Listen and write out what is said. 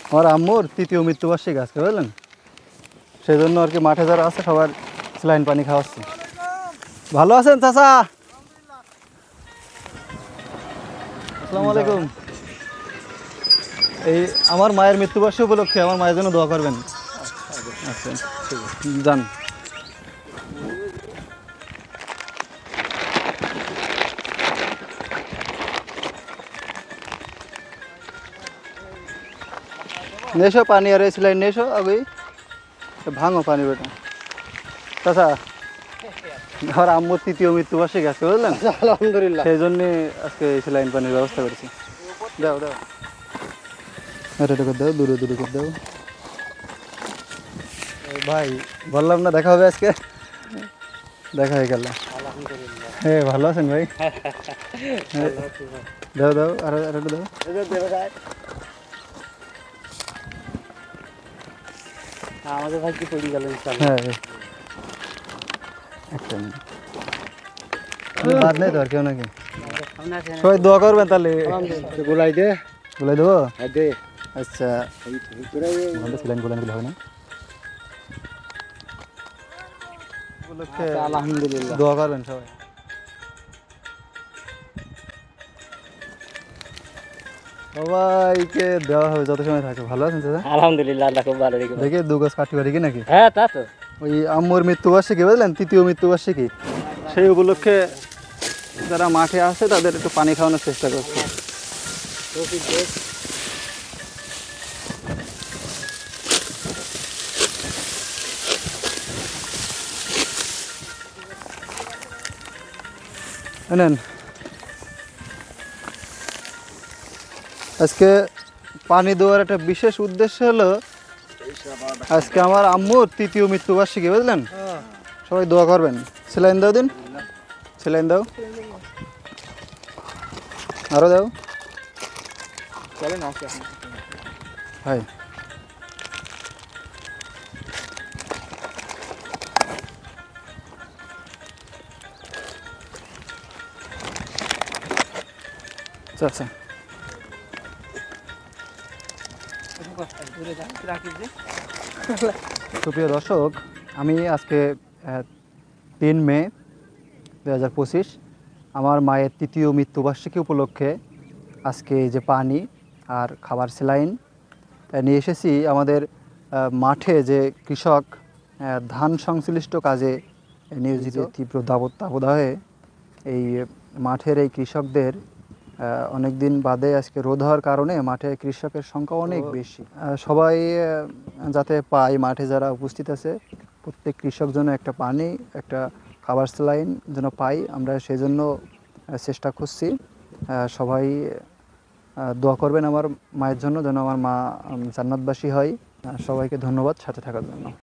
আমার আম্মুর তৃতীয় মৃত্যুবার্ষিকী আজকে, বুঝলেন? সেই জন্য আর কি মাঠে যারা আছে সবার স্যালাইন পানি খাওয়াচ্ছে। ভালো আছেন চাচা? আসসালামু আলাইকুম। এই আমার মায়ের মৃত্যুবার্ষিকী উপলক্ষে আমার মায়ের জন্য দোয়া করবেন। আচ্ছা, ঠিক আছে, যান। নেশো পানি আর এই স্যালাইন নেশো আগে ভাঙো পানি বেটা। চাচা আমার আম্মুর তৃতীয় মৃত্যুবার্ষিকী আজকে, বুঝলেন? আলহামদুলিল্লাহ। সেই জন্যে আজকে এই স্যালাইন পানির ব্যবস্থা করেছি। দাও দাও, এটা করে দাও, দূরে দূরে করে দাও। ভাই বললাম না দেখা হবে আজকে, দেখা হয়ে গেল। হ্যাঁ ভালো আছেন ভাই? দাও দাও, আর একটু দাও। আমাদের ভাই কি পড়ে গেল? হ্যাঁ একটা মিনিট, বাদ নেই তো আর কেউ নাকি? সবাই দোয়া করবেন তাহলে। গোলাই দে, বলে দেবো? দে। আচ্ছা, স্যালাইন গোলান গুলো হবে না? উপলক্ষে আলহামদুলিল্লাহ। দোয়া করবেন সবাই। সবাইকে দেওয়া হবে যত সময় থাকে। ভালো আছেন চাচা? আলহামদুলিল্লাহ, আল্লাহ খুব ভালো রেখে। দেখে দু গাছ কাটি পারি কি নাকি? হ্যাঁ তা তো। ওই আম্মুর মৃত্যুবার্ষিকী, বুঝলেন? তৃতীয় মৃত্যুবার্ষিকী, সেই উপলক্ষে যারা মাঠে আসে তাদের একটু পানি খাওয়ানোর চেষ্টা করছে। নেন, আজকে পানি দেওয়ার একটা বিশেষ উদ্দেশ্য হলো আজকে আমার আম্মুর তৃতীয় মৃত্যুবার্ষিকী, বুঝলেন? সবাই দোয়া করবেন। স্যালাইন দাও দিন, স্যালাইন দাও, আরো দাও। হাই আচ্ছা, সুপ্রিয় দর্শক, আমি আজকে 3 মে 2025 আমার মায়ের তৃতীয় মৃত্যুবার্ষিকী উপলক্ষে আজকে এই যে পানি আর খাবার স্যালাইন নিয়ে এসেছি। আমাদের মাঠে যে কৃষক ধান সংশ্লিষ্ট কাজে নিয়োজিত, তীব্র দাবদাহে এই মাঠের এই কৃষকদের অনেক দিন বাদে আজকে রোদ হওয়ার কারণে মাঠে কৃষকের সংখ্যা অনেক বেশি। সবাই যাতে পায়, মাঠে যারা উপস্থিত আছে প্রত্যেক কৃষক যেন একটা পানি, একটা খাবার স্যালাইন যেন পাই, আমরা সেই জন্য চেষ্টা করছি। সবাই দোয়া করবেন আমার মায়ের জন্য, যেন আমার মা জান্নাতবাসী হয়। সবাইকে ধন্যবাদ সাথে থাকার জন্য।